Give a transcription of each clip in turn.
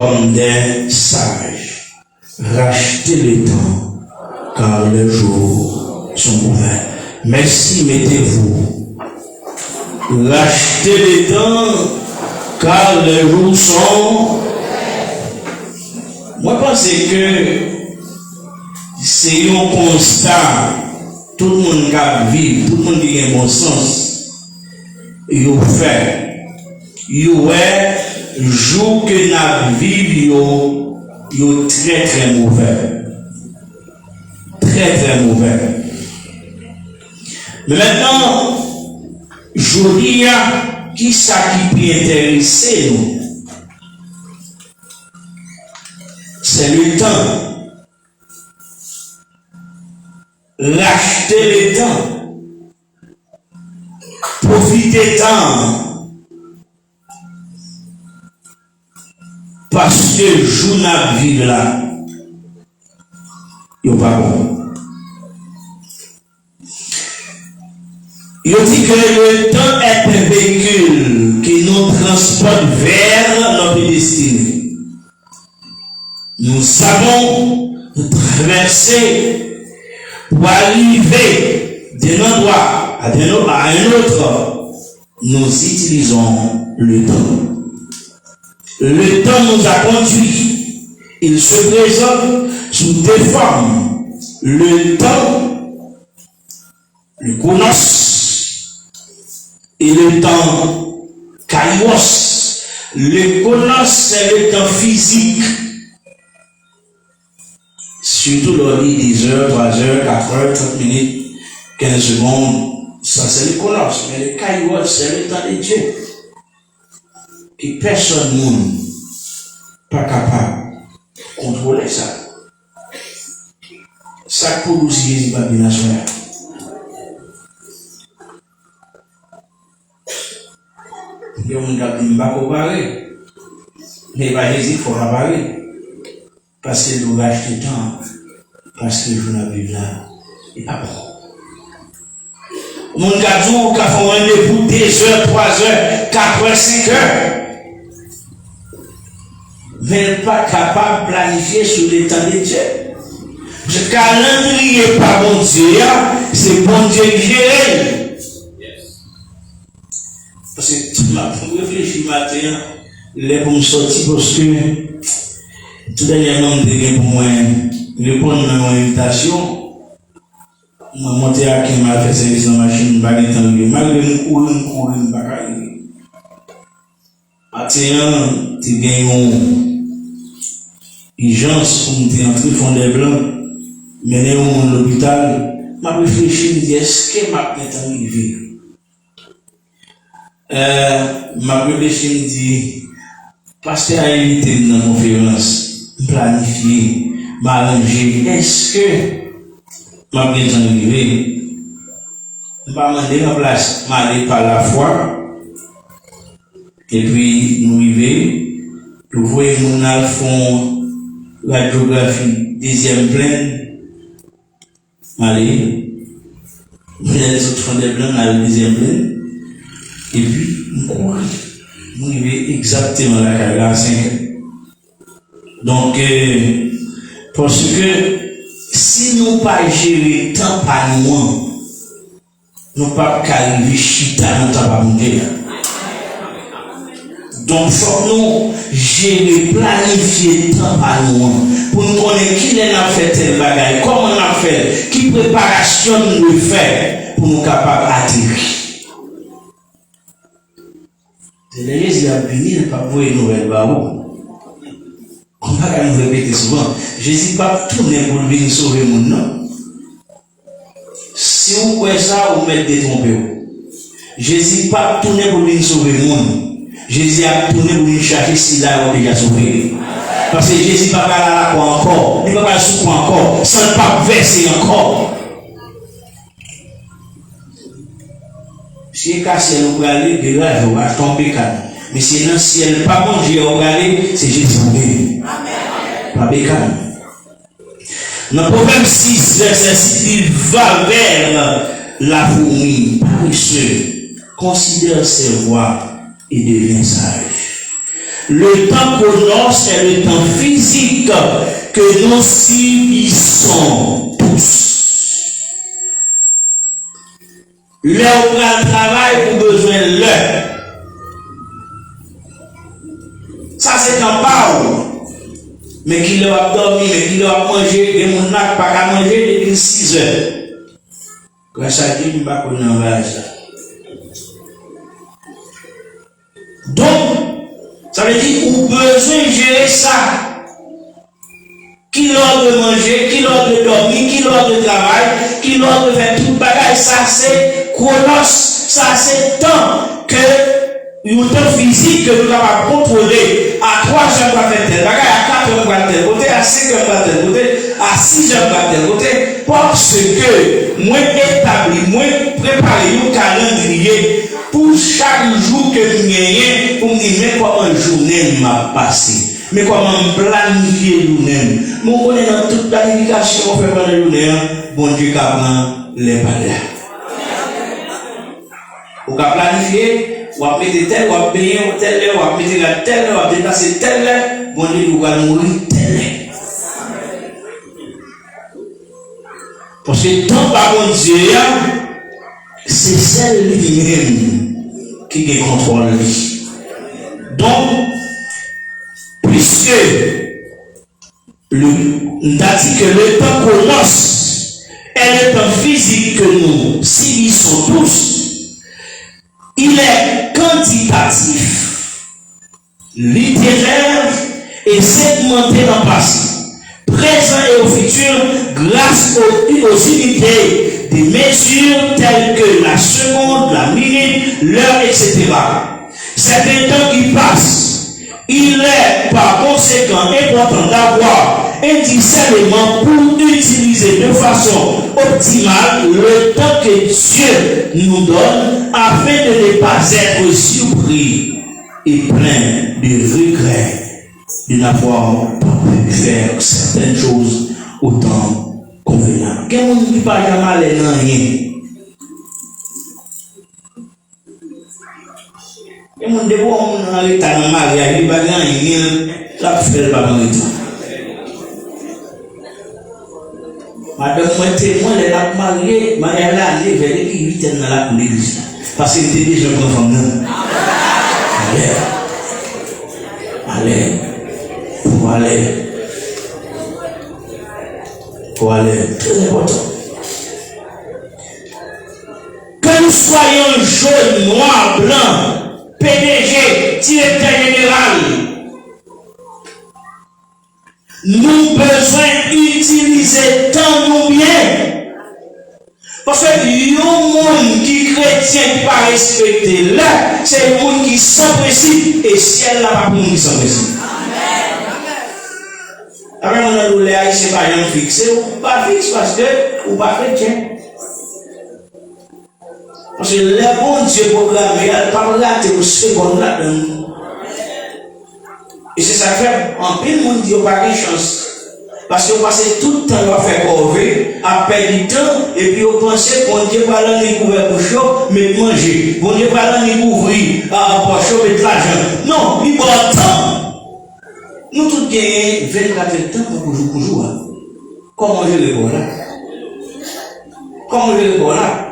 comme des sages. Rachetez le temps, car les jours sont ouverts. Merci, mettez-vous. Rachetez le temps, car les jours sont. Moi, je pense que c'est un constat. Tout le monde qui vit, tout le monde qui a un bon sens. Il fait. Il est jour que nous vivons, il est très très mauvais. Très très mauvais. Mais maintenant, je dis qui ça qui peut intéresser nous? C'est le temps. Racheter le temps. Profiter du temps. Parce que le jour n'a vie là, il n'y a pas bon. Il dit que le temps est un véhicule qui nous transporte vers notre destinée. Nous savons traverser pour arriver d'un endroit à un autre. Nous utilisons le temps. Le temps nous a conduits. Il se présente sous des formes. Le temps, le chronos, et le temps kairos. Le chronos, c'est le temps physique. Surtout lors des 10 heures, 3 heures, 4 heures, 30 minutes, 15 secondes. Ça, c'est le chronos. Mais le kairos, c'est le temps de Dieu. Et personne n'est pas capable de contrôler ça. Ça pour nous, si Jésus va bien la soirée. Il y a un gars qui ne va pas parler. Mais Jésus, il faut pas parler. Parce que nous achetons le temps. Parce que je n'ai pas là. Et pas bon. Mon gars qui a fait un rendez-vous 2 heures, 3 heures, 4 heures, 5 heures. Mais pas capable de planifier sur l'état de Dieu. Le calendrier pas bon Dieu, c'est bon Dieu qui gère. Parce que ma réfléchir matin, les pour me sortir parce que tout dernièrement je pour moi répondre à mon invitation. Je suis monté à qui m'a fait service dans la machine, malgré que courir, matin, tu gagnes urgence pour me entrer fond des blancs, mener à l'hôpital, m'a réfléchi, me dit est-ce que m'a arrivé? M'a réfléchi, me dit pasteur a invité dans la conférence, planifier, m'arranger, est-ce que m'a arrivé? M'a demandé en place, m'a allé par la foi, et puis nous arrivons, nous voyons nous dans le fond. La géographie, deuxième plaine, allez, les autres font des blancs à la deuxième plaine, et puis, nous arrivons exactement à la 5. Donc, parce que si nous ne pas gérer tant par nous, nous ne pas arriver chita dans ta pamoudé. Donc, il faut nous gérer, planifier le temps par nous. Pour nous connaître qui est a fait tel bagage, comment on a fait, qui préparation nous fait pour nous capables d'atterrir. Jésus a béni, il n'a pas vu une nouvelle barreau. On va nous répéter souvent. Jésus n'a pas tourné pour venir sauver mon nom. Si vous croyez ça, vous mettez détrompé. Jésus n'a pas tourné pour venir sauver mon nom. Jésus a tourné pour nous chercher si là on déjà sauvé. Parce que Jésus ne va pas là encore, il ne va pas souffrir encore, sans ne pas verser encore. Si le ciel on va aller, de là on va tomber calme. Mais si dans le ciel pas bon Dieu on va aller, c'est Jésus qui va. Pas bécane. Dans le Proverbe 6, verset 6, il va vers la fourmi, paresseux, considère ses voies et devient sage. Le temps qu'on noce est le temps physique que nous subissons tous. L'heure où on travaille pour besoin de l'heure. Ça c'est un parole. Mais qui leur a dormi, mais qui leur a mangé, et mon n'a pas qu'à manger depuis 6 heures. Grâce à Dieu, je ne vais pas connaître ça. Donc, ça veut dire qu'on a besoin de gérer ça. Qui leur de manger, qui leur de dormir, qui leur de travail, qui leur de faire tout le bagage, ça c'est chronos, ça c'est temps que un temps physique que nous avons contrôler. À 3 heures, on va faire tel bagage, à 4 heures, on va faire tel côté, à 5 heures, on va faire tel côté, à 6 heures, on va faire tel côté, parce que moi établi, moi préparé un calendrier pour chaque jour que nous gagnons, pour me dire comment une journée m'a passé, mais comment planifier nous-mêmes. Nous connaissons dans toute planification, on fait pendant la journée, bon Dieu, comment les balais. On va planifier. On va mettre tel, on va payer tel, on va mettre la telle, on va déplacer tel, bon Dieu, nous allons mourir tel. Parce que tant par mon Dieu, c'est celle lui-même qui contrôle lui. Donc, puisque on a dit que le temps commence est le temps physique que nous subissons tous, il est quantitatif, littéraire et segmenté dans le passé, présent et au futur, grâce aux unités des mesures telles que la seconde, la minute, l'heure, etc. C'est un temps qui passe. Il est par conséquent important d'avoir un discernement pour utiliser de façon optimale le temps que Dieu nous donne afin de ne pas être surpris et plein de regrets de n'avoir pas pu faire certaines choses autant convenables. Quelqu'un ne dit pas jamais aller dans rien. Et mon début, on a été dans le mariage, il va gagner, ça fait le mariage. Madame, moi, témoin, elle a marié, mais elle a allé vers l'église, elle n'a pas l'église. Parce qu'elle était déjà une femme. Allez. Pour aller. Très important. Que nous soyons jaunes, noirs, blancs, PDG, directeur général, nous besoin d'utiliser tant nous bien. Parce que les gens qui chrétien qui pas respecter là, c'est les gens qui sont principe et ciel là pas pour nous qui sont principe. Amen. Après, on a les haïtiens pas rien fixé, ou pas fixe parce que ou pas chrétien. Parce que le bon Dieu programme, il n'a pas raté au second là-dedans. Et c'est ça que fait, en pile, monde dit, pas de chance. Parce qu'on passe tout le temps à faire corvée, à perdre du temps, et puis on pense qu'on Dieu va l'en couvrir pour chaud, mais manger. Bon Dieu va l'en couvrir pour chaud, mais de l'argent. Non, il va temps. Nous tous gagnons 24 temps pour jour. Comment je réponds là? Comment je réponds là?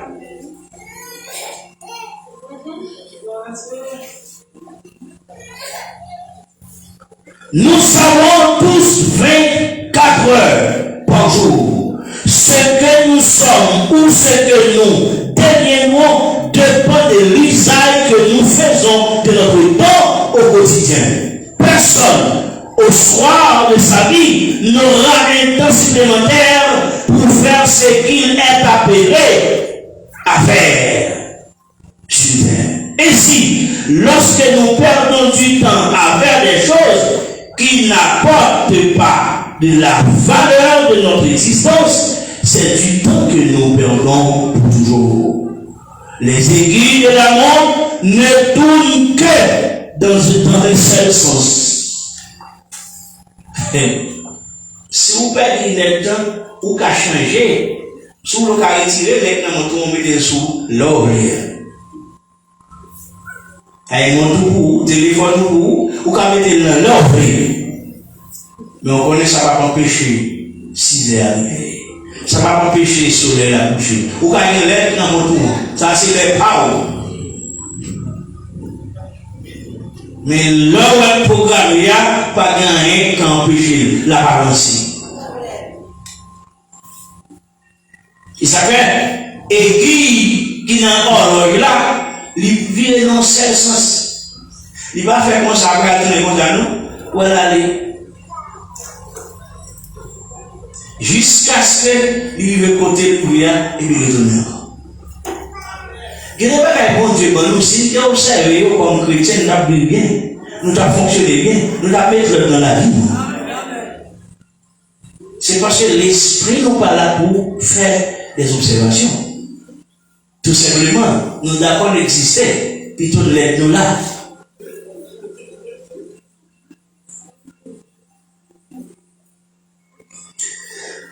Nous savons tous 24 heures par jour. Ce que nous sommes ou ce que nous dénions dépend de l'usage que nous faisons de notre temps au quotidien. Personne, au soir de sa vie, n'aura un temps supplémentaire pour faire ce qu'il est appelé à faire. Ainsi, lorsque nous perdons du temps à faire des choses qui n'apportent pas de la valeur de notre existence, c'est du temps que nous perdons pour toujours. Les aiguilles de la montre ne tournent que dans un seul sens. Si vous perdez le temps, vous pouvez changer, si vous pouvez retirer, maintenant vous mettez sous l'oreille. Avec mon tout, téléphone ou ou qu'à mettre dans l'ordre. Mais on connaît ça va pas empêcher 6 heures arriver. Ça va pas empêcher le soleil à coucher. Ou qu'à y aller dans mon tour. Ça c'est les paroles. Mais là où le programme il y a pas gagné qu'à empêcher l'apparence. Et ça fait aiguille qui n'a pas là, il vit dans seul sens. Il va faire comme ça, regarder comme ça, nous, où elle aller. Jusqu'à ce qu'il vive côté de prière et il retourne. Il n'y a pas de bon Dieu, mais nous, si nous observons comme chrétiens, nous avons bien, nous avons fonctionné bien, nous avons mis dans la vie. C'est parce que l'esprit n'est pas là pour faire des observations. Tout simplement, nous d'accord d'exister, puis tout l'aide nous là.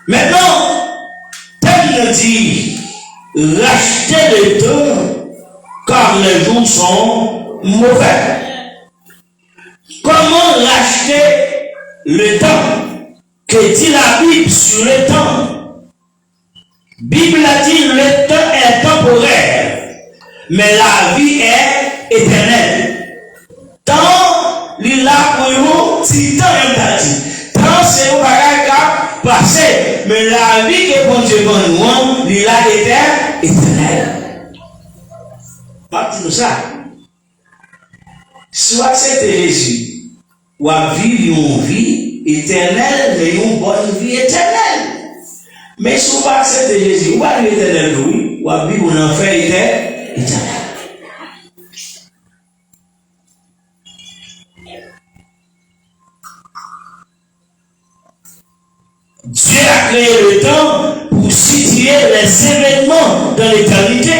Maintenant, Paul nous dit, rachetez le temps, car les jours sont mauvais. Comment racheter le temps? Que dit la Bible sur le temps? Bible a dit le temps est temporaire, mais la vie est éternelle. Tant il a pour vous, si tant il a dit, tant c'est au bagage passé, mais la vie que bon Dieu va nous, il a été éternelle. Pas tout ça. Soit c'est Jésus, ou à vivre une vie éternelle, mais une bonne vie éternelle. Mais si vous acceptez Jésus, vous allez éternel, oui, ou à vivre un enfer éternel. Dieu a créé le temps pour situer les événements dans l'éternité.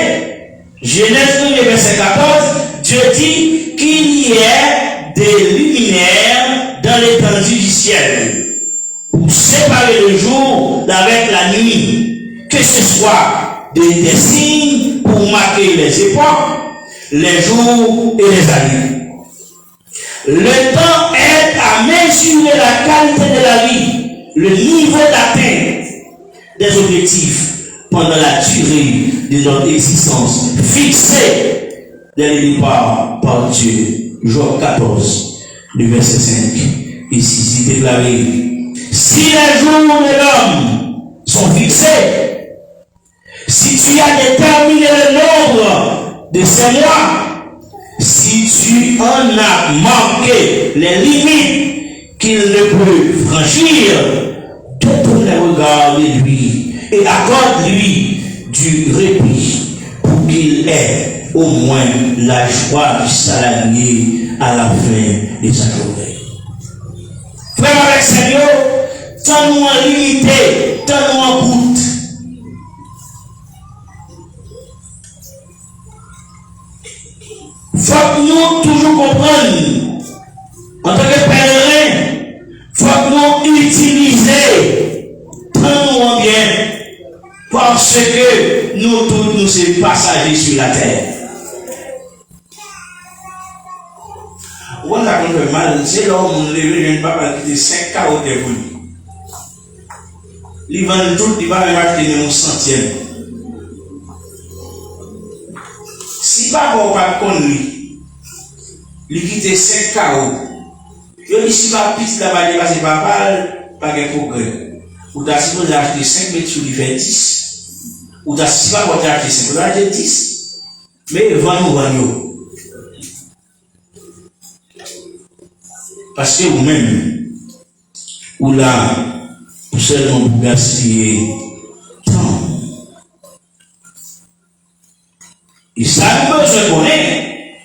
Genèse 1, verset 14, Dieu dit qu'il y ait des luminaires dans l'étendue du ciel pour séparer le jour d'avec la nuit, que ce soit des signes pour marquer les époques, les jours et les années. Le temps aide à mesurer la qualité de la vie, le niveau d'atteinte des objectifs pendant la durée de notre existence fixée dès le départ par Dieu. Job 14, le verset 5 et 6, il déclaré: si les jours de l'homme sont fixés, si tu as déterminé le nombre de ces mois, si tu en as marqué les limites qu'il ne peut franchir, détourne les regards de lui et accorde-lui du répit pour qu'il ait au moins la joie du salarié à la fin de sa journée. Frère avec Seigneur, tant nous en limité, tant nous en coûte. Faut que nous toujours comprendre, en tant que pèlerin, faut que nous utiliser tant nous en bien, parce que nous tous nous sommes passagers sur la terre. On a compris mal, c'est là où on lève un papa qui était 5 carottes de lui. Il vend tout, il va même acheter un centième. Si pas bon pas con lui, il quitte 5 carottes. Il dit si pas piste là-bas, il passe pas de progrès. Ou t'as supposé acheter 5 mètres sur lui fait 10. Ou t'as si pas bon acheter 5 mètres, acheter 10. Mais vend-nous. Parce que vous-même, ou là, pour seulement vous gaspiller temps. Et ça me besoin qu'on ait.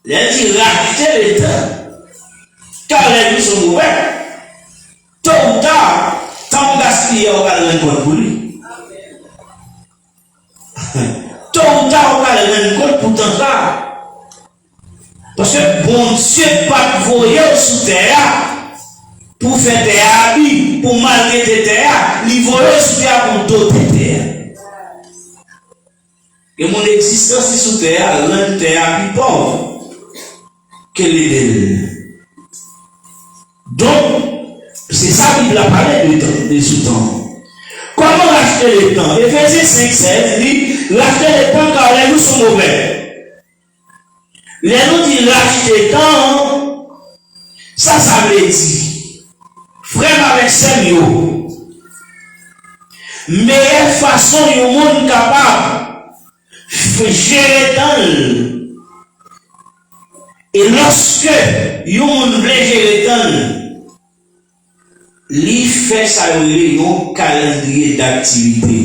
Il a dit racheter le temps. Car les jours sont mauvais. Tôt ou tard, tant gaspiller, on va le rendre compte pour lui. Tôt ou tard, on va le rendre compte pour tant ça. Parce que bon Dieu pas voyer sous terre pour faire des habits, pour marquer des terres, il voyer sous terre pour d'autres terres. Et mon existence sous terre, l'un terre plus pauvre. qu'elle est d'elle. Donc, c'est ça qu'il a parlé de temps, des sous-temps. Comment racheter le temps? Éphésiens 5,16 dit racheter le temps car les nous sont mauvais. Les nous dit racheter le temps, ça veut dire frère avec sérieux. Meilleure façon du monde capable de gérer le temps. Et lorsque le monde veut gérer le temps, il fait ça un calendrier d'activité.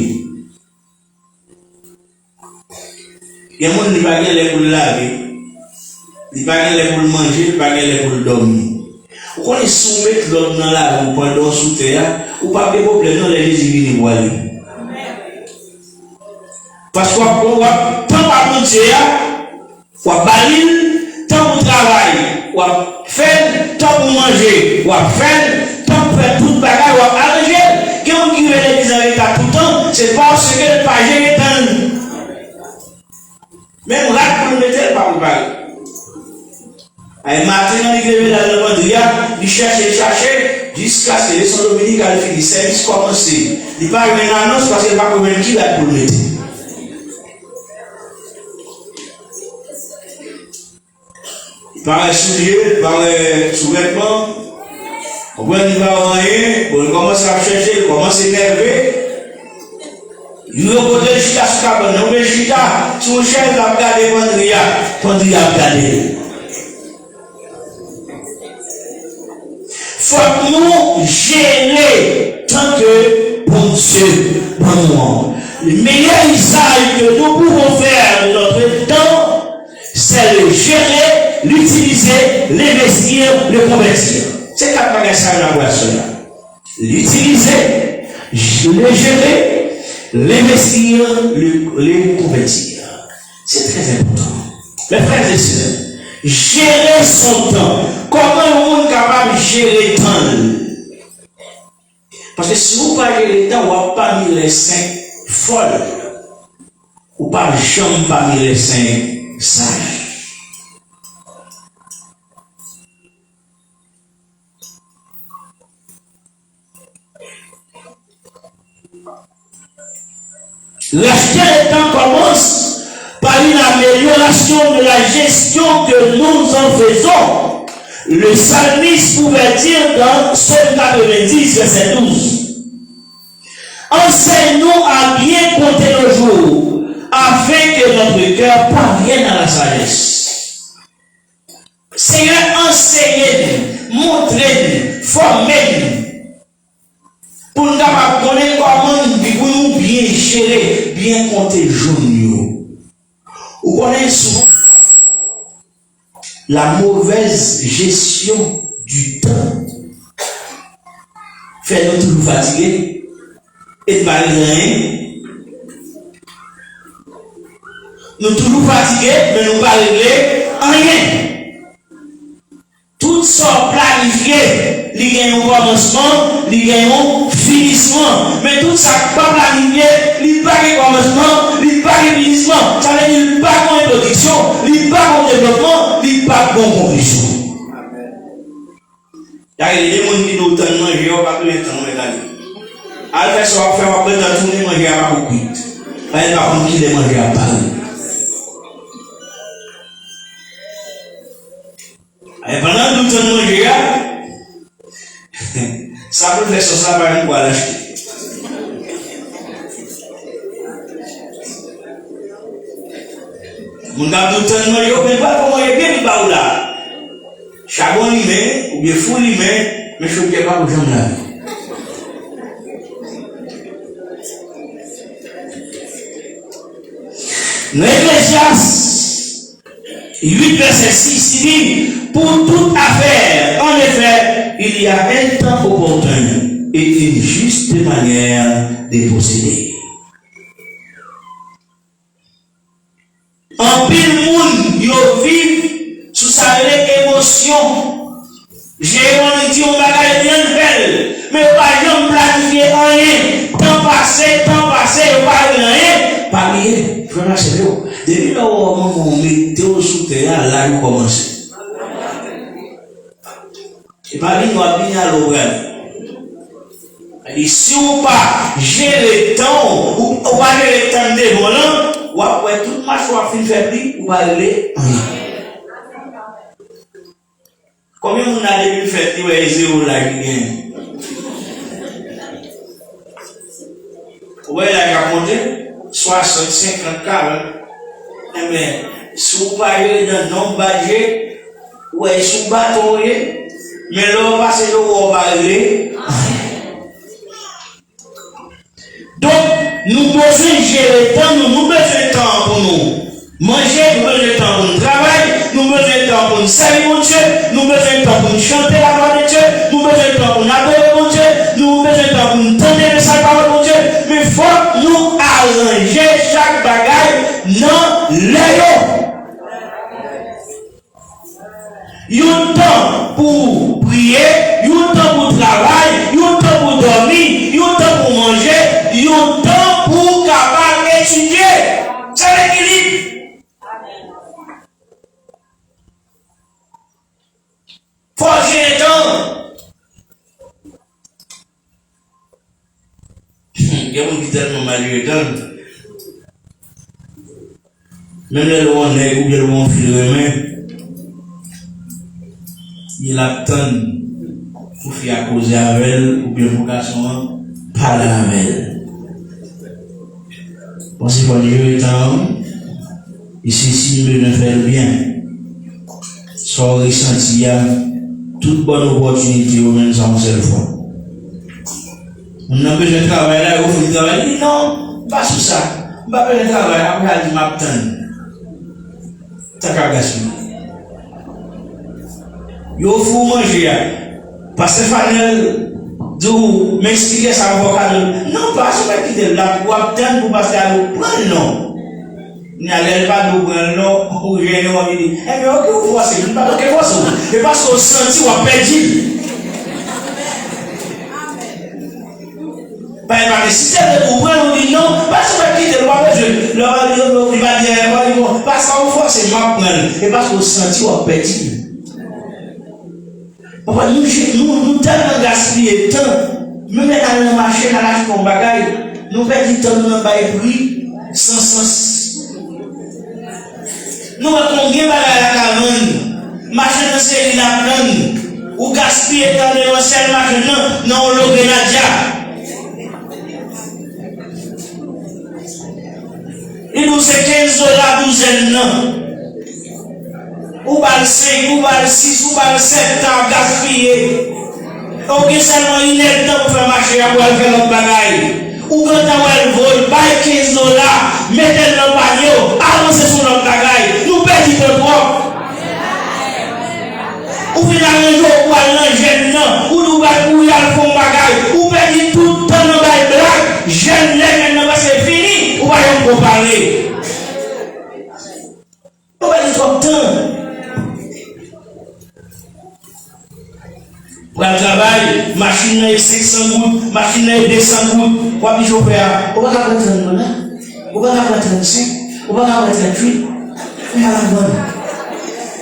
Il y a des gens qui ne peuvent pas pour laver, ils ne peuvent pas pour manger, ils ne peuvent pas pour dormir. Vous connaissez soumettre l'homme dans la rue pendant sous terre, ou pas de problème dans les divines voilées. Parce que quand on va manger, on va balir, tant pour travailler, on va faire, tant pour manger, on va faire. Pour faire tout le bagage, on va arranger. Quand on dit que l'église en état tout le temps, c'est parce que le pas gérer tant. Même là, pour le mettre, pas pour parler. Et maintenant, il est dans le bandria, il cherche, jusqu'à ce que les Saint Dominique a fini le service commencé. Il parle de l'annonce parce qu'il n'y a pas combien qui va pour le mettre. Il parle de souliers, il parle de sous-vêtements. On va rien, on commence à chercher, on commence à énerver. Il y a côté de chita sur la bonne, on veut chita, si on cherche à regarder Pandria a regardé. Faut que nous gérer tant que bon Dieu, bon monde. Le meilleur usage que nous pouvons faire de notre temps, c'est le gérer, l'utiliser, l'investir, le convertir. C'est quatre bagages à la boisson. L'utiliser, le gérer, l'investir, le convertir. C'est très important. Mes frères et sœurs, gérer son temps. Comment le monde est capable de gérer le temps? Parce que si vous ne parlez le temps, vous n'avez pas mis les saints folles. Ou pas jamais parmi les saints sages. Racheter le temps commence par une amélioration de la gestion que nous en faisons. Le psalmiste pouvait dire dans Psaume 90, verset 12. Enseigne-nous à bien compter nos jours, afin que notre cœur parvienne à la sagesse. Seigneur, enseignez-nous, montrez-nous, formez-nous. Pour nous connaître comment nous bien gérer, bien compter jours. Vous connaissez souvent la mauvaise gestion du temps. Fait nous toujours fatigués et pas rien. Nous toujours fatigués, mais nous pas régler rien. Tout ça planifié, il y a un commencement, il y a un finissement. Mais tout ça pas planifié, il n'y a pas de commencement, il n'y a pas de finissement. Ça veut dire qu'il n'y a pas de production, il n'y a pas de développement, il n'y a pas de conclusion. Il y a des gens qui nous donnent manger, on va pas tout le temps regarder. Après ça, on va faire après dans tout le manger à la couille. Il n'y a pas de qui les manger à parler. Et pendant tout le temps manger, ça peut faire ça par un quoi l'acheter. Mon gars tout le temps manger, on ne peut pas comment il bien par là. Charbon limé, ou bien fou limé, mais je ne peux pas pour jamais la vie. L'Ecclésiaste 8, verset 6, il dit, pour toute affaire, en effet, il y a un temps opportun et une juste manière de procéder. En pile monde, yo vivent sous sa émotion. J'ai dit on bagage bien belle, mais pas jamais planifié rien. Temps passé, pas rien. Pas rien. Frère, c'est vrai. Depuis là où on mettait sous terre, là, il commence. Et pas lui, nous avons bien à l'oral. Et si vous pas gérer le temps, ou pas gérer le temps de volant, ou après toute marche ou à fin faire prix, ou pas aller. Combien on a déjà fait ou est zéro là qui gagne? Ouais, là, il a monté 60, 50, 40. Mais si vous parlez d'un non-budget, ouais, si vous battez, mais là, on va se dire, on va aller. Donc, nous devons gérer le temps, nous besoin de temps pour nous manger, nous besoin de temps pour nous travailler, nous besoin de temps pour nous servir mon Dieu, nous besoin de temps pour nous chanter la gloire de Dieu, nous besoin de temps pour nous adorer mon Dieu, nous besoin de temps pour nous tendre de sa parole mon Dieu, mais il faut nous arranger chaque bagaille dans l'air. Il y a un temps pour prier, il y a un temps pour travailler, il y a un temps pour dormir, il y a un temps pour manger, il y a un temps pour capable étudier. C'est l'équilibre. Faut gérer le temps. Il y a un qui tellement mal le temps. Même les lois nègres ou bien le bon fil de main. Il attend pour faire causer avec elle ou bien vocation parler avec elle. Parce que Dieu est en ici, si nous devons faire bien, soit ressenti à toute bonne opportunité au même sans seule fois. On a besoin de travailler là, il faut travailler. Non, pas sur ça. On n'a pas besoin de travailler, après il m'attend. T'as qu'à gaspiller. Yo faut manger. Parce que Fanel d'où m'expliquer ça avocat. Non, pas je vais quitter là pour attendre pour passer à l'eau. Non. N'allez pas d'eau non ou je ne vais dire. Eh mais OK, vous voyez, c'est pas OK voici. Et parce qu'on senti ou perdu. Bah il si c'est de vous on dit non, parce que quitter le pas je leur il va dire parce qu'on force m'a prendre et parce qu'on senti ou perdu. Nous tellement gaspillé temps, même dans le marché, dans la chose bagaille, nous perdons temps dans le prix sans sens. Nous avons combien de bagaille à la vendre, marché dans série la prendre, ou gaspiller dans le seul marché, non, le Grenadier. Il nous c'est 15 $ douzaine, non. Ou bal 5, ou bal 6, ou bal 7 ans gaspillé. Ok, seulement il est temps pour faire marcher à faire notre bagaille. Ou quand on vole, bail 15 $, mettez le panier, avancez sur notre bagaille. Nous perdons de trop. Ou finalement, ou aller jeune, ou nous allons y aller pour bagaille. Ou perdons tout le temps dans la blague. Jeune, maintenant, c'est fini. Ou allons comparer. Ou perdons trop de temps. Pour le travail, machine est 500 gouttes, machine est 200 gouttes, ou à chauffeur, on va avoir 30 $, on va avoir 35, on va avoir 38, on va avoir.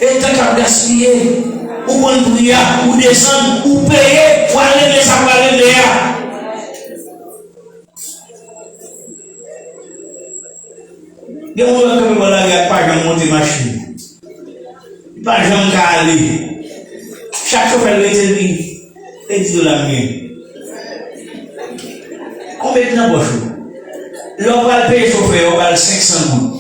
Et tant qu'à gaspiller, ou bon prier, ou descendre, ou payer, ou aller les savoir les léa. Il y a un moment que je ne pas de monter machine. Pas jamais qu'à aller. Chaque chauffeur lui dit, il dit de la mienne. Combien de temps pour chaud? L'on va payer chauffeur, on va 500 gouttes.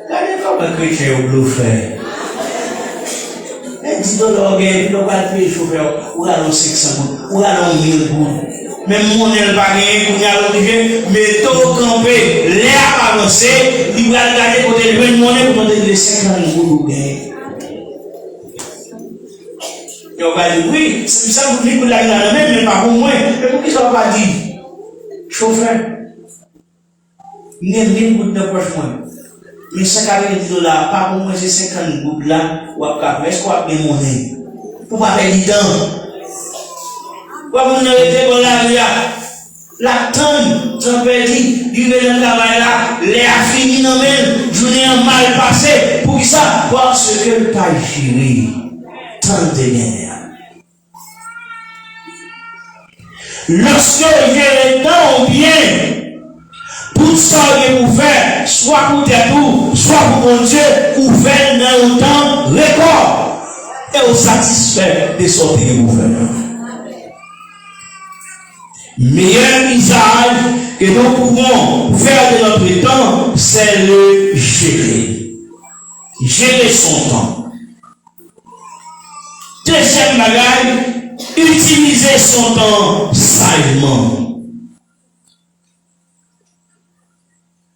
Regardez comment le chrétien au bleu fait. Il dit de l'on va payer chauffeur, on va 500 gouttes, on va 1000 gouttes. Même mon elle va gagner pour y aller, mais tout camper, l'air avancé, il va regarder côté de la monnaie pour donner les 50 gouttes gagner. Et on va dire, oui, ça vous dit que la même, mais pas pour moi. Mais pour qui ça va pas dire? Chauffeur, il y a 1000 gouttes de poche moi. Mais 50 $, pas pour moi, c'est 50 gouttes là, ou à cap, est-ce qu'on a bien monnaie? Pour pas perdre du temps. Comme on a été bon là, La tonne, j'en perdu, il veut le travail là, les a fini dans même, journée en mal passé, pour ça, parce que le pas géré, tant de guerre. Lorsque j'ai le temps bien, tout ça que vous faites, soit pour tes tours, soit pour mon Dieu, vous faites dans le temps record, et vous satisfait de sortir que vous faites. Meilleur usage que nous pouvons faire de notre temps, c'est le gérer. Gérer son temps. Deuxième bagage, utiliser son temps sagement.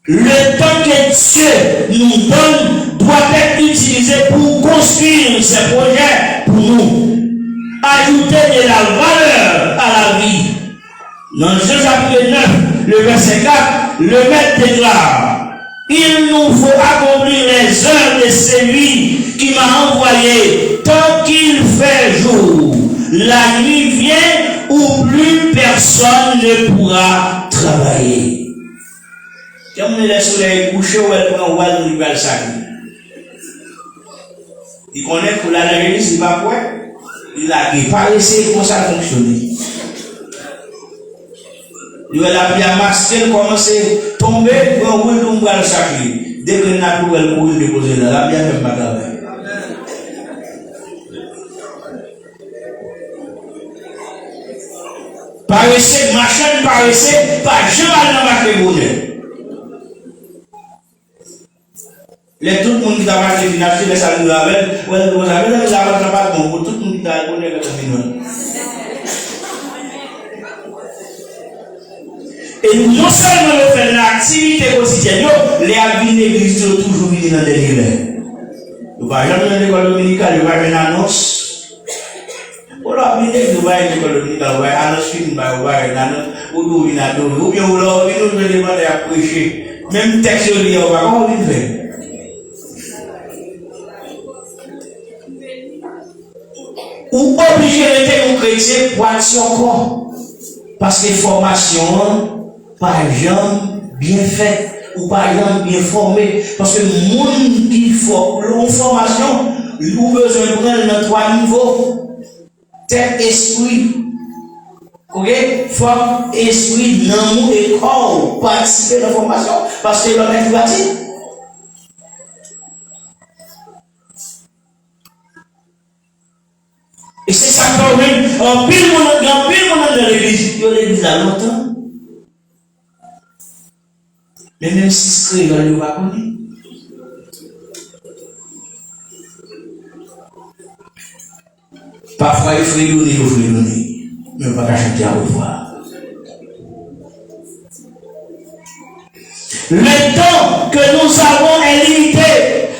Le temps que Dieu nous donne doit être utilisé pour construire ses projets pour nous. Ajouter de la valeur à la vie. Dans Jean chapitre 9, le verset 4, le maître déclare: il nous faut accomplir les œuvres de celui qui m'a envoyé tant qu'il fait jour. La nuit vient où plus personne ne pourra travailler. Comme le soleil couché, elle prend un nouvel sac. Il connaît que la nuit, c'est pas quoi. Il a pas laissé comment ça fonctionner. Il a bien masqué, commencé à tomber, pour un bout de le sacré. Dès que n'a plus le courir déposer là, la bien fait ma travail. Paraissez, machin, paraissez, pas jamais dans ma bonheur. Les tout le monde qui t'a marqué financier, les salles de la veille, vous avez la pas bon pour tout le monde qui t'a donné le financier. Et non seulement nous faisons l'activité quotidienne, les habits d'église sont toujours venus dans des livres. Nous ne jamais dans l'école dominicale, nous allons une annonce. Pour l'habit d'église, nous allons à l'école dominicale, nous allons annonce film, nous allons une annonce, ou bien nous allons demander à prêcher. Même texte, on va comment on fait. Ou obligé d'être un chrétien pour être son corps. Parce que formation, par exemple, bien faite, ou par exemple, bien formée. Parce que le monde qui faut, formation, il a besoin de prendre dans trois niveaux. Tête, esprit. Ok? Forme, esprit, l'amour et corps. Participer à la formation. Parce que l'homme est bâti. Et c'est ça quand même, en pile monde dans l'église, il y a l'église à longtemps. Mais même si ce qu'il y a, il ne va pas connaître. Parfois, il faut donner, mais on ne va pas chanter à revoir. Le temps que nous avons est limité.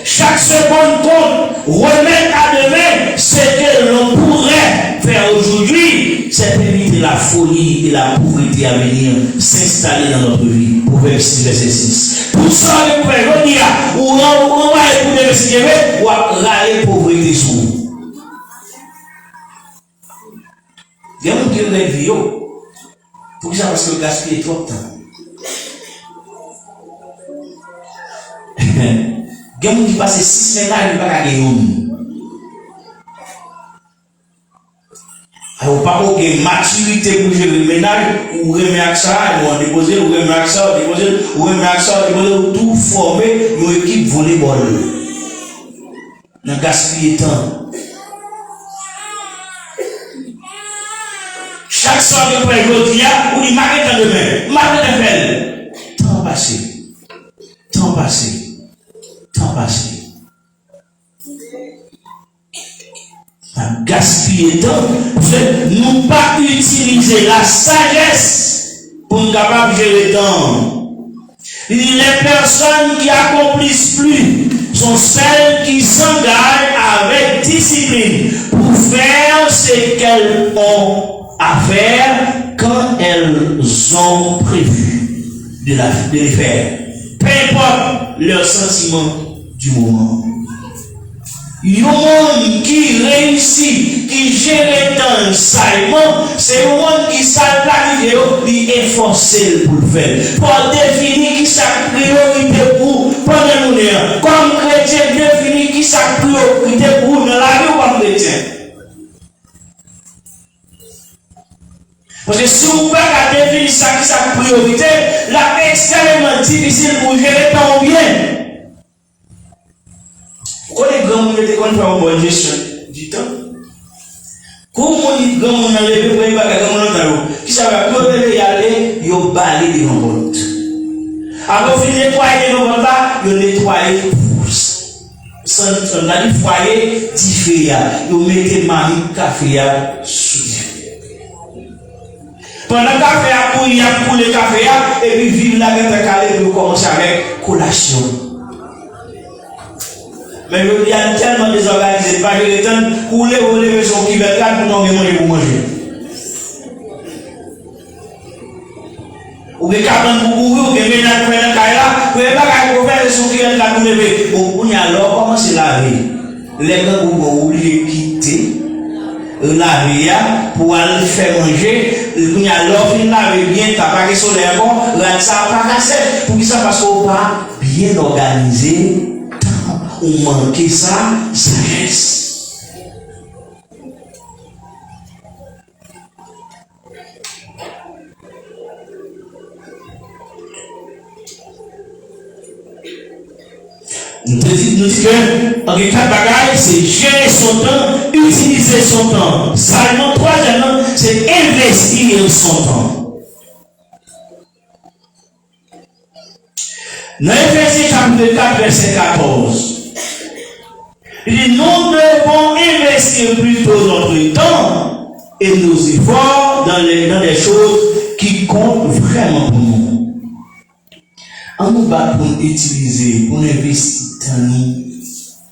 Chaque seconde compte. Remettre à demain ce que l'on pourrait faire aujourd'hui, c'est éviter la folie et la pauvreté à venir s'installer dans notre vie. Proverbe 6, verset 6. Pour ça, vous pouvez venir, ou on va écouter le Seigneur, ou à râler pauvreté sous vous. Il y a un qui est vie. Pour ça, parce que le gaspille trop de temps. Il y a des gens qui passent 6 semaines là, ils ne peuvent pas gagner. Alors, par contre, il y a une maturité pour gérer le ménage, ou remettre ça, ou déposer, ou remettre ça, déposer, ou remettre ça, déposer, tout former une équipe volleyball. Dans le gaspiller temps. Chaque soir que vous pouvez aujourd'hui, vous dites, marquez dans demain, marquez dans belle. Temps passé. Temps passé. Temps passé. Gaspiller temps, nous pas utiliser la sagesse pour nous capables de gérer le temps. Les personnes qui accomplissent plus sont celles qui s'engagent avec discipline pour faire ce qu'elles ont à faire quand elles ont prévu de les faire. Peu importe leur sentiment du moment. Un monde qui réussit, qui gère le temps salement, c'est un monde qui s'est planifié, qui est forcé pour le faire. Pour définir qui sa priorité pour pendant nous. Comme chrétien, définir qui sa priorité pour dans la vie comme chrétien. Parce que si vous ne pouvez pas définir ça qui sa priorité, là, c'est extrêmement difficile pour gérer ton bien. Quand les grands gens étaient qu'on fait une bonne gestion du temps, comment les grands gens ont levé pour les bagages qui savent que vous y aller, ils ont balayé devant votre. Après vous nettoyer devant votre là, ils ont nettoyé dans le foyer différent. Ils mettez mari café sous. Pendant le café a pour le café et puis vivre la guerre calée pour commencer avec collation. Mais le y a tellement désorganisé, pas que le temps pour les son qui va là pour nous manger pour manger. Ou bien quand vous courir, ou bien ménage pour la caille là, vous n'avez pas qu'à faire son qui va là pour lever. Bon, on y a alors comment c'est la vie. Les gens vont oublier quitter la vie pour aller faire manger. On y a alors fin laver bien, t'as pas que soleil bon, là ça pas cassé. Pour qui ça parce qu'on pas bien organisé. On manque ça, sagesse. Nous disons que, en quatre bagages, c'est gérer son temps, utiliser son temps. Seulement, troisièmement, c'est investir son temps. Dans Éphésiens chapitre 4, verset 14. Il dit, nous devons investir plutôt notre temps et nos efforts dans des choses qui comptent vraiment pour nous. On nous bat pour utiliser, pour investir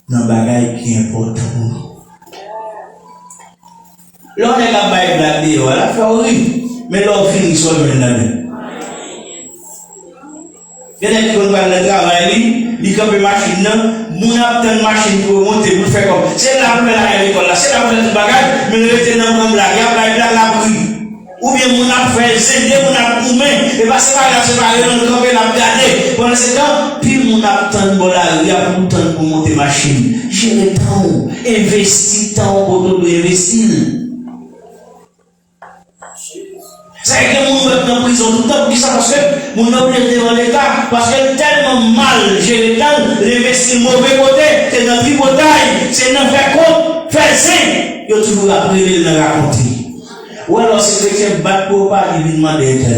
dans des bagages qui sont importants pour nous. Là, on est là, on est là, on fait rire, mais là, on finit sur le même. Il y a des gens qui vont le travail, ils campent une machine, ils ont une machine pour monter, pour faire comme. C'est là pour faire l'école, c'est là pour faire le bagage, mais le retenant comme là, il y a la pris. Ou bien on a fait zédé, on a coumé, et parce que c'est pas grave, on a campé, on a gardé. Pendant ce temps, puis on a tant de dollars, il y a beaucoup de temps pour monter machine. J'ai le temps, investir temps pour tout investir. C'est que mon peuple en prison tout le temps, pour ça parce que mon obligé devant l'État, parce que tellement mal j'ai le temps, l'investir mauvais côté, c'est dans le tripotaille, c'est dans le faire compte, faire sain, il y a toujours appris de le raconter. Ou alors c'est que c'est battre pour pas divinement d'État.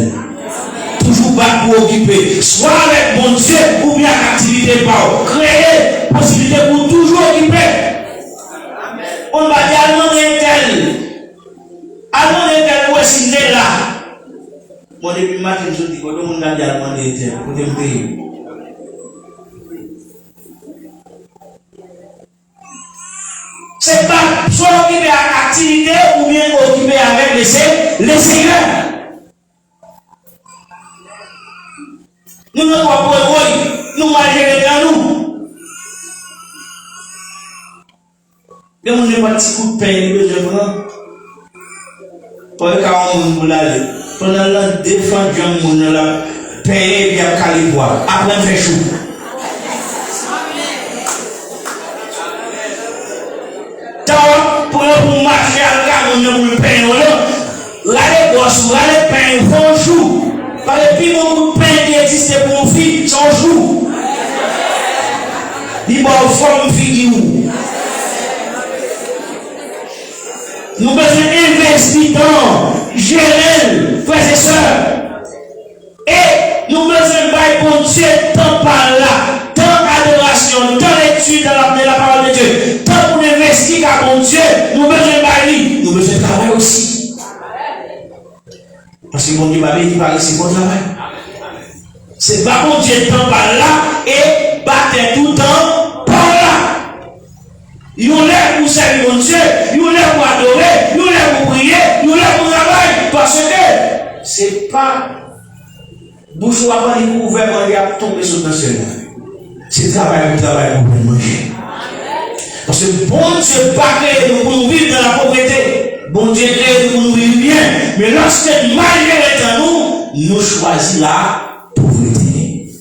Toujours battre pour occuper, soit avec mon Dieu ou bien activité par créer possibilité pour toujours occuper. On va dire allemand d'État. Allemand d'État, où est-ce qu'il est là? Moi, depuis le matin, je dis que tout le monde a dit allemand d'État, pour te payer. C'est pas soit occupé à l'activité ou bien occupé avec les seigneurs. Nous ne pouvons pas nous manger dans nous. Mais on n'est pas petit coup de pain, je prends. Pour le cas où on l'aller. Pendant la défense, on a payé bien caliboire. Après, on fait chou. Pour marcher à la on a le pain. Là, les gosses, là, les pains vont jouer. Parce que puis beaucoup de pain qui existe pour une fille, sans jour. Il va forme fille où. Nous devons investir dans gérer, frères et sœurs. Et nous devons faire pour Dieu tant par là, tant adoration, tant l'étude de la parole de Dieu, tant pour investir à mon Dieu, nous devons faire nous devons travailler aussi. Parce que mon Dieu m'a dit, c'est bon travail. C'est pas mon Dieu tant par là et battre tout le temps par là. Ils ont l'air pour servir mon Dieu, ils ont l'air pour adorer, ils ont l'air pour prier, ils ont l'air pour travailler. Parce que c'est pas bouche ou avant de gouvernement qui a tombé sur le national. C'est travail pour manger. Parce Parce que bon Dieu pas créé nous pour nous vivre dans la pauvreté. Bon Dieu créé nous pour nous vivre bien. Mais lorsque malgré en nous choisissons la pauvreté.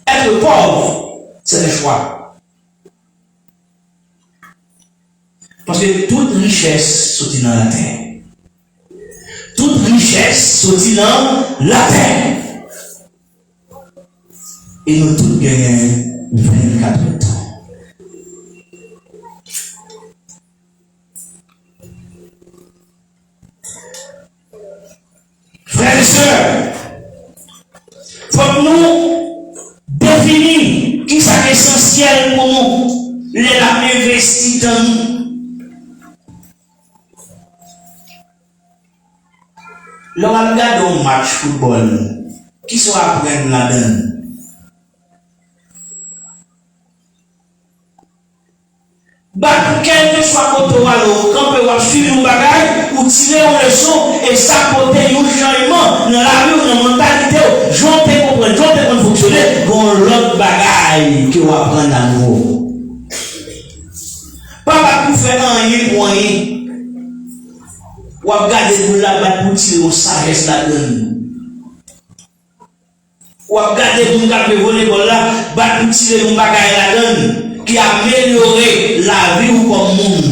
Être pauvre, c'est le choix. Parce que toute richesse sortit dans la terre. Toute richesse sortit dans la terre. Et nous tous gagnons 24 ans. Frères et sœurs, il faut que nous définir qui est essentiel pour nous, les investis dans nous. Lorsqu'on regarde un match football, qui sont après là-dedans? Quel que soit côté quand on peut suivre un bagage ou tirer une leçon et s'apporter un changement dans la vie ou dans la mentalité, j'en comprendre fonctionner, dans l'autre bagage que vous apprenez à nouveau. Pas pour faire rien pour rien. Ou regarder pour la pour tirer au sagesse là-dedans. Ou regarder pour nous voler là, pour tirer un bagage là-dedans. Qui a amélioré la vie ou comme monde.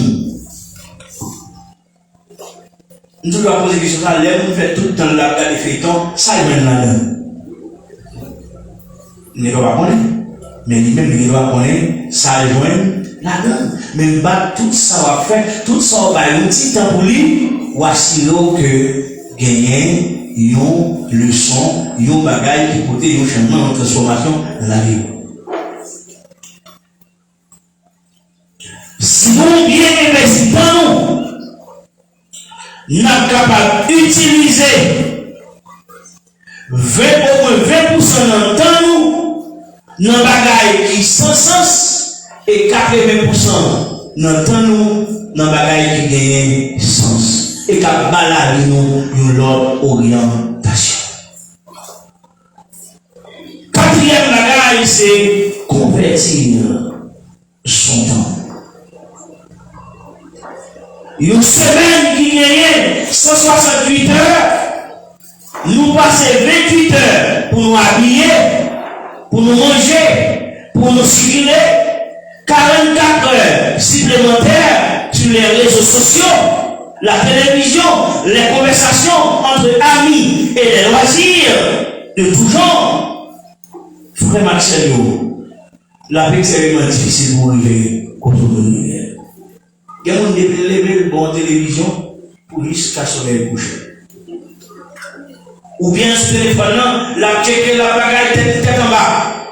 Nous devons poser des questions, nous faisons tout le temps la garde des feuilletons, ça y est là-dedans. Il ne doit pas connaître, mais lui-même il doit connaître, ça rejoint là-dedans. Mais tout ça va faire, tout ça va faire un petit temps pour lui, ou assurer que gagner une leçon, une bagaille qui porte un changement, une transformation dans la vie. Si nous bien investis dans nous sommes capables d'utiliser 20% dans le temps nous, dans le bagage qui sans sens, et 80% dans le temps nous, dans le bagage qui gagne sens. Et qui balade nous l'autre orientation. Quatrième bagage, c'est convertir son temps. Une semaine qui gagne 168 heures, nous passons 28 heures pour nous habiller, pour nous manger, pour nous circuler, 44 heures supplémentaires sur les réseaux sociaux, la télévision, les conversations entre amis et les loisirs de tout genre. Frère Maxel, la vie est extrêmement difficile pour arriver contre nous. Il y a un lever le bon télévision pour jusqu'à soleil coucher. Ou bien ce téléphone là, la checker la bagaille tête en bas.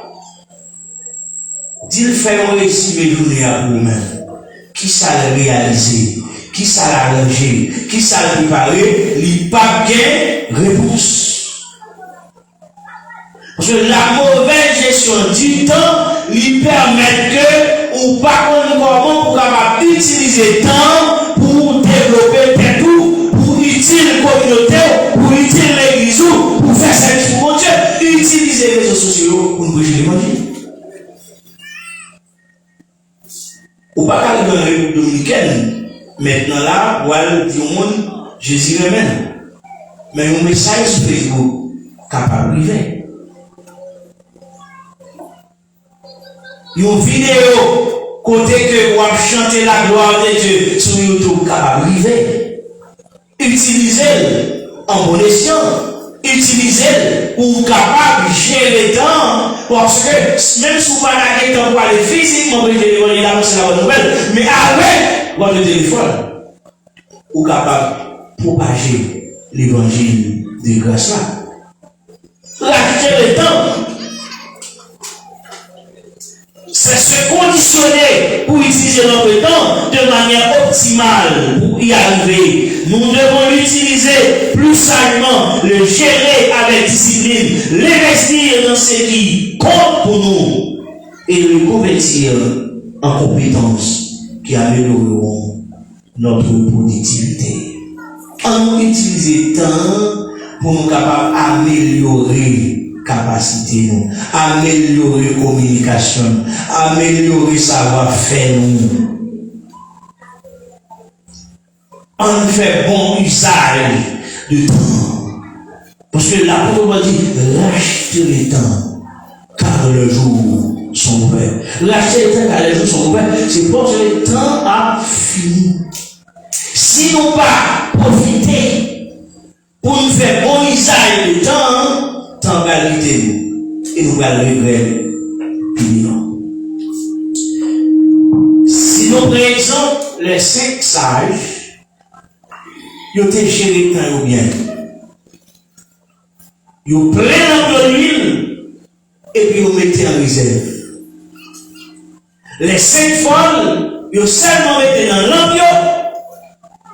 Dis-le faire un résumé journée à vous-même. Qui ça l'a réalisé? Qui ça l'a arrangé? Qui ça l'a préparé? Il n'y a pas de réponse. Parce que la mauvaise gestion du temps lui permet que ou pas comment pour capable utiliser le temps pour développer tout, pour utiliser la communauté, pour utiliser l'église, pour faire service pour Dieu, utiliser les réseaux sociaux pour nous bouger l'évangile. Ou pas qu'à dans la République dominicaine, maintenant là, où elle dit au monde, Jésus remène. Mais un message sur Facebook, capable de arriver. Une vidéo, côté que vous chantez la gloire de Dieu sur YouTube, capable de arriver. Utilisez-le en bon escient. Utilisez-le pour capable de gérer le temps. Parce que même si vous n'avez pas le temps pour aller physiquement pour aller annoncer la bonne nouvelle, mais avec votre téléphone, vous êtes capable de propager l'évangile de grâce là. Racheter le temps. C'est se conditionner pour utiliser notre temps de manière optimale pour y arriver. Nous devons l'utiliser plus sagement, le gérer avec discipline, l'investir dans ce qui compte pour nous et le convertir en compétences qui amélioreront notre productivité. En utiliser temps pour nous capables d'améliorer capacité améliorer communication, améliorer savoir-faire on fait bon usage du temps. Parce que l'apôtre dit, rachetez les temps, car le jour sont ouverts. Rachetez les temps, car les jours sont ouverts. C'est parce que le temps a fini. Si nous pas profiter pour nous faire bon usage du temps, temps va quitter nous. Et nous allons regretter. Si nous prenons les 5 sages, ils ont géré le temps bien. Ils prennent de l'huile et puis ils mettent en réserve. Les 5 folles, ils seulement mettent dans l'ambiance,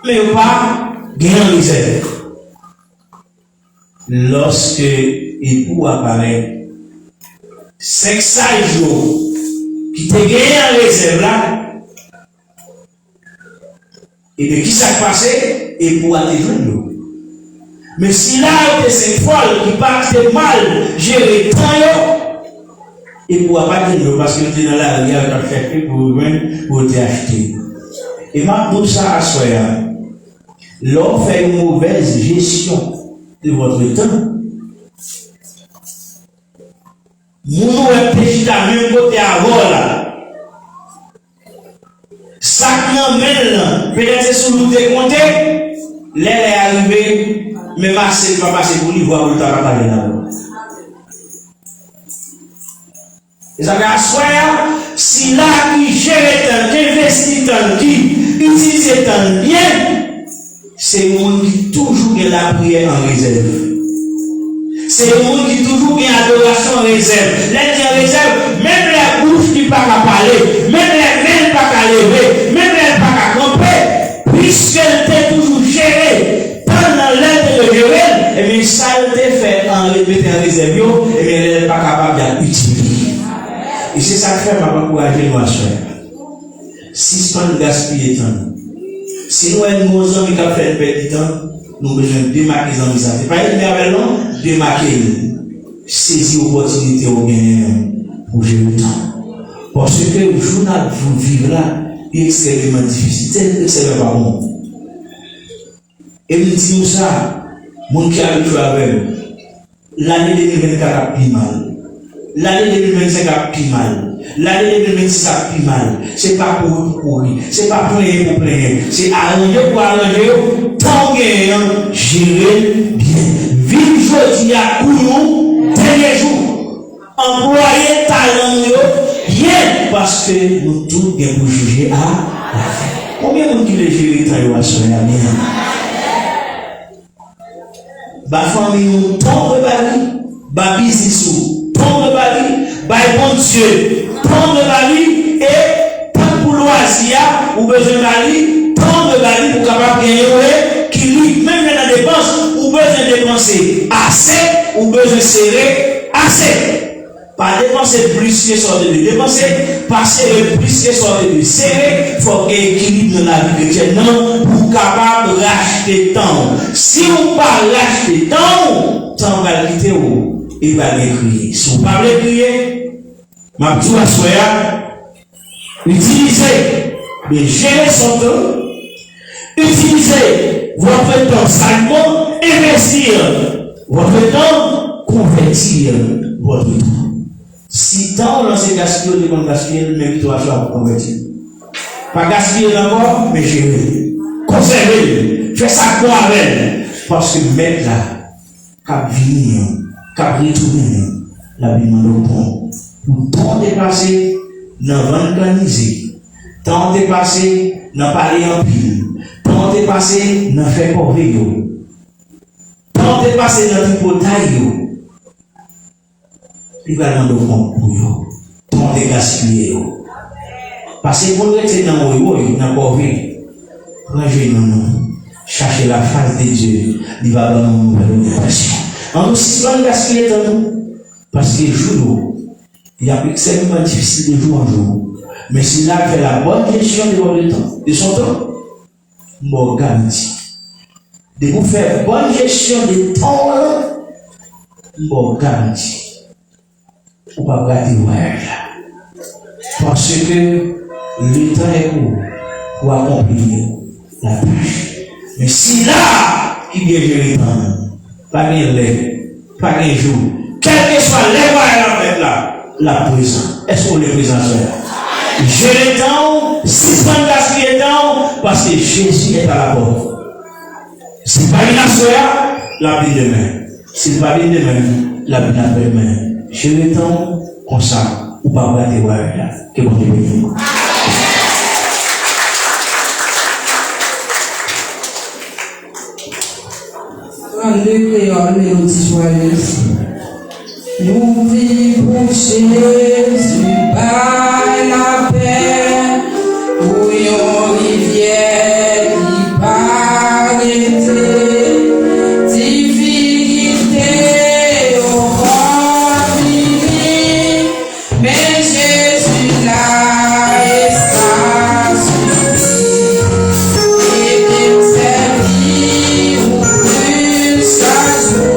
mais ils n'ont pas gagné en réserve. Lorsque l'époux apparaît, 5 sages qui te gagné en réserve là, et bien qui s'est passé, l'époux a été joint. Mais si là, il y a 5 folles qui partent mal gérer le temps, et pour pas dire parce que tu es dans la rivière, tu as cherché pour t'acheter. Et ma pour ça à soi, l'on fait une mauvaise gestion de votre temps. Nous est péché à même côté avant là. Ça qui mène, peut-être c'est sous nous décompté, l'air est arrivé, mais ma c'est pas passé pour lui voir où il t'a parlé là. Et ça veut dire, si là qui gère tant, qui investit tant, qui utilise tant bien, c'est le monde qui toujours a la prière en réserve. C'est le monde qui toujours a l'adoration en réserve. L'aide en réserve, même la bouche qui ne peut pas parler, même les mains ne pas qu'à lever, même les pas qu'à camper, puisqu'elle était toujours gérée pendant l'aide de gérer, et bien ça elle était fait en répétant en réserve, et bien elle n'est pas capable d'utiliser. Et c'est ça que fait ma encourager nous à faire. Si ce n'est pas gaspiller de temps, si nous avons nos amis qui ont fait une perte de temps, nous avons besoin de démarquer les amis. Ce n'est pas une merveille, non? Démarquer, saisir l'opportunité au bien pour gérer le temps. Parce que le journal pour vivre là est extrêmement difficile. C'est extrêmement bon. Et nous disons ça, mon qui a habitué avec l'année 2024 a pris mal. L'année 2025 a pris mal. L'année 2026 a pris mal. C'est pas pour courir. C'est pas pour plaindre pour plaindre. C'est arranger pour arranger. Tant gagnant, gérer bien. Vivre aujourd'hui à couillon, dernier jour. Employer talent bien. Parce que nous tous bien pour juger à la fin. Combien de gens qui les gérer talent à ce bien? Ma famille nous tombe de bali. Ma business tombe de bali, bon Dieu, tombe de bali, et tant pour loisir, ou besoin de bali, tombe de bali pour capable gagner, qui lui, même dans la dépense, ou besoin de dépenser assez, ou besoin de serrer assez. Pas dépenser plus que sortir de dépenser, passer plus que sortir de serrer, il faut qu'il y ait équilibre dans la vie chrétienne. Non, pour capable racheter temps. Si on ne pas racheter temps, temps va quitter où? Il va l'écrire. Si vous parlez de crier, ma petite soya, utilisez, mais gérer son temps, utilisez votre temps salement, investir votre temps, convertir votre temps. Si tant on lance gaspiller, on gaspiller, mais toi, tu vas convertir. Pas gaspiller d'abord, mais gérer. Conserver, fais ça quoi avec. Parce que mettre là, cap venir. Car retourner la vie dans le bon. Pour tant dépasser, dans l'organiser. Tant dépasser, dans parler en pile. Tant dépasser, dans faire corvée. Tant dépasser, dans tout portail. Il va dans le bon pour vous. Tant de gaspiller. Parce que pour nous être dans le corvée, rangez nous, cherchez la face de Dieu, il va dans une nouvelle orientation. En aussi souvent gaspiller dans nous, parce que jour, il y a extrêmement difficile de jour en jour. Mais si là fait la bonne gestion de votre temps, de son temps, bon garantie. De vous faire bonne gestion de temps, bon garantie. Ou pas garder voyage là. Parce que le temps est court pour accomplir la tâche. Mais si là, qui vient gérer pas de lait, pas de jour, quel que soit l'événement là, la présence. Est-ce qu'on est présent là? Gérer le temps, suspendre gaspiller le temps, parce que Jésus est à la porte. Si pas une assoya, la vie demain. Si pas une demain, la vie demain. Gérer le temps, comme ça, ou pas regarder là, que bon Dieu bénisse. Alléluia, mélodie joyeuse. Nous vivons Jésus par la paix, pour une rivière qui paraît difficulté au conflit, mais Jésus là et ça suffit. Et qu'il servit ou plus chaque jour.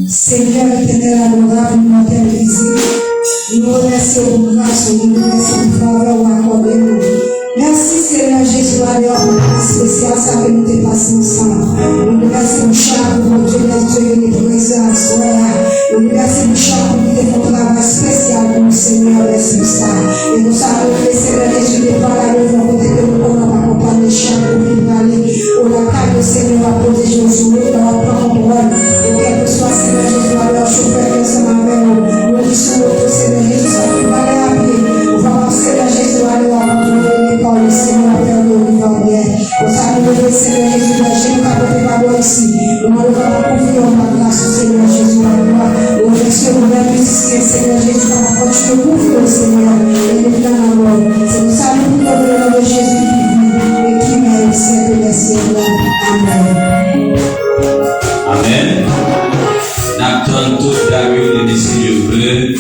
Seigneur éternel, adorable, immortel, visible, nous remercions pour grâce, nous remercions pour faveur ou accordé nous. Merci Seigneur Jésus, alors pour le spécial, ça que nous t'es passé ensemble. Nous remercions chaque pour Dieu, les présents, nous remercions chaque pour nous faire un travail spécial pour nous, Seigneur, merci pour ça. Et nous savons que Seigneur Jésus n'est pas là, nous voulons que nous pouvons accompagner chaque pour nous aller. On a qu'à le Seigneur à protéger nos soumis, dans notre contrôle. Et quel que soit Seigneur Jésus, alors chauffeur ensemble avec nous. Nous disons au Seigneur Jésus, on va aller à pied. On va voir Seigneur Jésus, aller à contrôler par le Seigneur, Père de l'univers. On s'est levé, Seigneur Jésus, la Jésus, pas de pardon ici. Nous ne va pas confier en la grâce, Seigneur Jésus, la gloire. Nous remercions le même musicien, Seigneur Jésus, par la porte de confier au Seigneur. Et nous venons à l'ordre. C'est nous saluons pour le nom de Jésus qui vit et qui mène, Seigneur, les siècles. Amen. Amen. N'attendons tout David et si Dieu veut,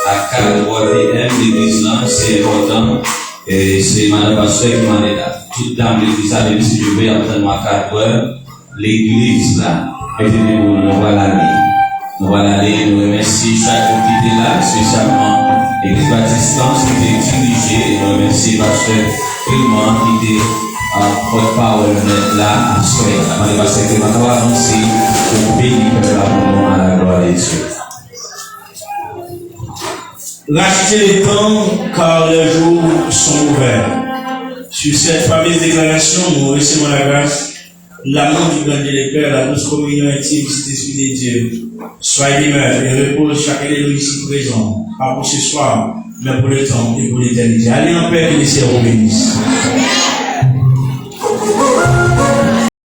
à 4 PM l'église là, c'est important. Et c'est Madame Pasteur qui m'a dit là. Toute dame l'église là, si Dieu veut, attendre à 4 heures, l'église là, et puis nous voilà l'année. Nous allons aller, nous remercier chaque qui était là, spécialement l'Église Baptiste qui était dirigée, et nous remercier Pasteur Clément qui était porte-parole là, à souhait. Pasteur Clément, nous allons avancer pour bénir le moment à la gloire de Dieu. Rachetez les temps car les jours sont ouverts. Sur cette fameuse déclaration, nous recevons la grâce, l'amour du grand Dieu des Pères, la douce communion intime, cet esprit de Dieu. Soyez demeure et repose chacun de nous ici présents, pas pour ce soir, mais pour le temps et pour l'éternité. Allez en paix, que les cieux vous bénissent.